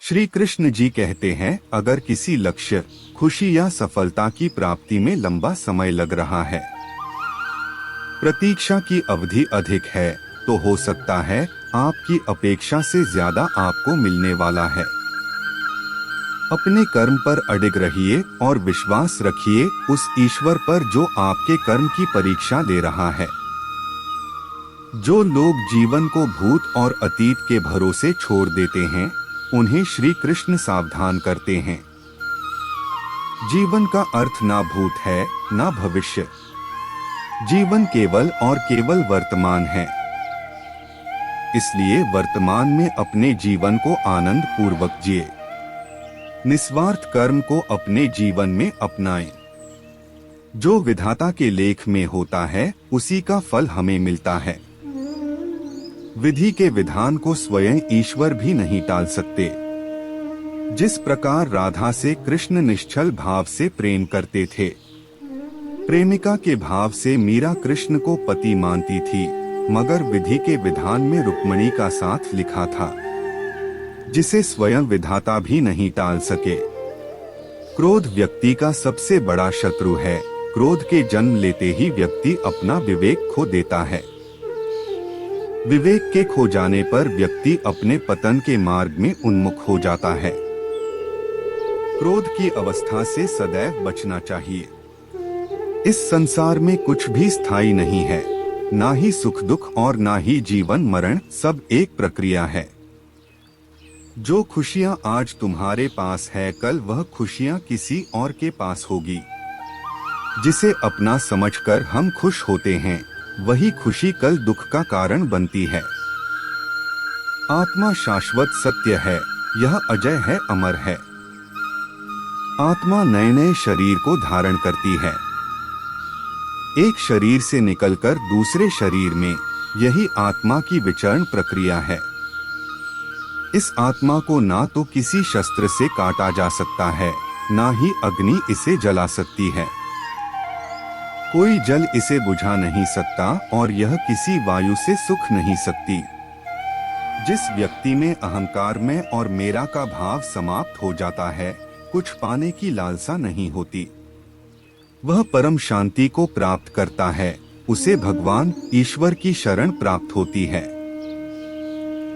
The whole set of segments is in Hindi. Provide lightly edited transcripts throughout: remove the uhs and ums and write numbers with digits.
श्री कृष्ण जी कहते हैं, अगर किसी लक्ष्य, खुशी या सफलता की प्राप्ति में लंबा समय लग रहा है, प्रतीक्षा की अवधि अधिक है, तो हो सकता है आपकी अपेक्षा से ज्यादा आपको मिलने वाला है। अपने कर्म पर अडिग रहिए और विश्वास रखिए उस ईश्वर पर जो आपके कर्म की परीक्षा ले रहा है। जो लोग जीवन को भूत और अतीत के भरोसे छोड़ देते हैं, उन्हें श्री कृष्ण सावधान करते हैं। जीवन का अर्थ ना भूत है, ना भविष्य। जीवन केवल और केवल वर्तमान है। इसलिए वर्तमान में अपने जीवन को आनंद पूर्वक जिए। निस्वार्थ कर्म को अपने जीवन में अपनाएं। जो विधाता के लेख में होता है, उसी का फल हमें मिलता है। विधि के विधान को स्वयं ईश्वर भी नहीं टाल सकते। जिस प्रकार राधा से कृष्ण निश्चल भाव से प्रेम करते थे, प्रेमिका के भाव से मीरा कृष्ण को पति मानती थी, मगर विधि के विधान में रुक्मिणी का साथ लिखा था, जिसे स्वयं विधाता भी नहीं टाल सके। क्रोध व्यक्ति का सबसे बड़ा शत्रु है। क्रोध के जन्म लेते ही व्यक्ति अपना विवेक खो देता है। विवेक के खो जाने पर व्यक्ति अपने पतन के मार्ग में उन्मुख हो जाता है। क्रोध की अवस्था से सदैव बचना चाहिए। इस संसार में कुछ भी स्थायी नहीं है, ना ही सुख दुख और ना ही जीवन मरण, सब एक प्रक्रिया है। जो खुशियां आज तुम्हारे पास है, कल वह खुशियां किसी और के पास होगी। जिसे अपना समझकर हम खुश होते हैं, वही खुशी कल दुख का कारण बनती है। आत्मा शाश्वत सत्य है, यह अजय है, अमर है। आत्मा नए नए शरीर को धारण करती है। एक शरीर से निकलकर दूसरे शरीर में, यही आत्मा की विचरण प्रक्रिया है। इस आत्मा को ना तो किसी शस्त्र से काटा जा सकता है, ना ही अग्नि इसे जला सकती है। कोई जल इसे बुझा नहीं सकता और यह किसी वायु से सुख नहीं सकती। जिस व्यक्ति में अहंकार में और मेरा का भाव समाप्त हो जाता है, कुछ पाने की लालसा नहीं होती। वह परम शांति को प्राप्त करता है, उसे भगवान ईश्वर की शरण प्राप्त होती है।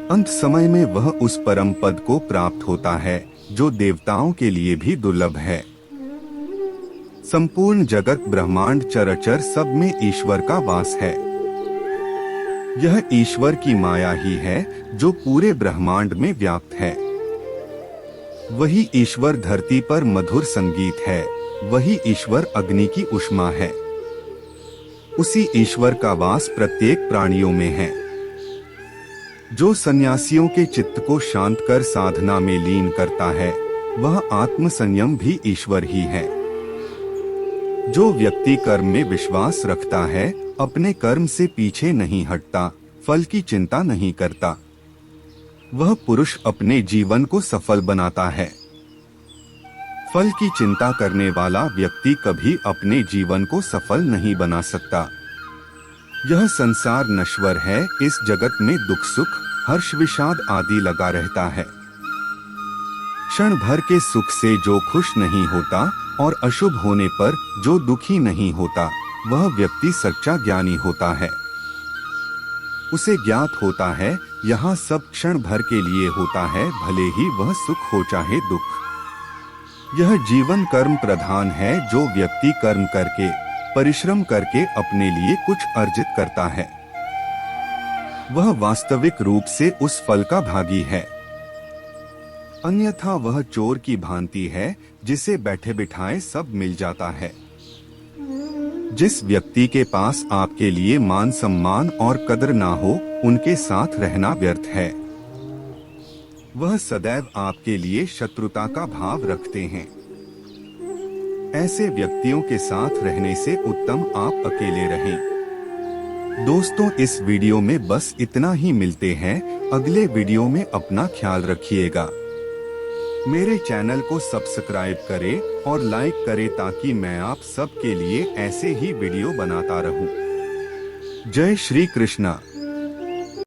अंत समय में वह उस परम पद को प्राप्त होता है जो देवताओं के लिए भी दुर्लभ है। संपूर्ण जगत ब्रह्मांड चराचर सब में ईश्वर का वास है। यह ईश्वर की माया ही है जो पूरे ब्रह्मांड में व्याप्त है। वही ईश्वर धरती पर मधुर संगीत है, वही ईश्वर अग्नि की ऊष्मा है। उसी ईश्वर का वास प्रत्येक प्राणियों में है। जो सन्यासियों के चित्त को शांत कर साधना में लीन करता है, वह आत्म संयम भी ईश्वर ही है। जो व्यक्ति कर्म में विश्वास रखता है, अपने कर्म से पीछे नहीं हटता, फल की चिंता नहीं करता, वह पुरुष अपने जीवन को सफल बनाता है। फल की चिंता करने वाला व्यक्ति कभी अपने जीवन को सफल नहीं बना सकता। यह संसार नश्वर है, इस जगत में दुख सुख, हर्ष विषाद आदि लगा रहता है। क्षण भर के सुख से जो खुश नहीं होता और अशुभ होने पर जो दुखी नहीं होता, वह व्यक्ति सच्चा ज्ञानी होता है। उसे ज्ञात होता है यहाँ सब क्षण भर के लिए होता है, भले ही वह सुख हो चाहे दुख। यह जीवन कर्म प्रधान है। जो व्यक्ति कर्म करके, परिश्रम करके अपने लिए कुछ अर्जित करता है, वह वास्तविक रूप से उस फल का भागी है। अन्यथा वह चोर की भांति है, जिसे बैठे बिठाए सब मिल जाता है। जिस व्यक्ति के पास आपके लिए मान सम्मान और कदर ना हो, उनके साथ रहना व्यर्थ है। वह सदैव आपके लिए शत्रुता का भाव रखते हैं। ऐसे व्यक्तियों के साथ रहने से उत्तम आप अकेले रहें। दोस्तों, इस वीडियो में बस इतना ही। मिलते हैं अगले वीडियो में। अपना ख्याल रखिएगा। मेरे चैनल को सब्सक्राइब करें और लाइक करें ताकि मैं आप सबके लिए ऐसे ही वीडियो बनाता रहूं। जय श्री कृष्णा।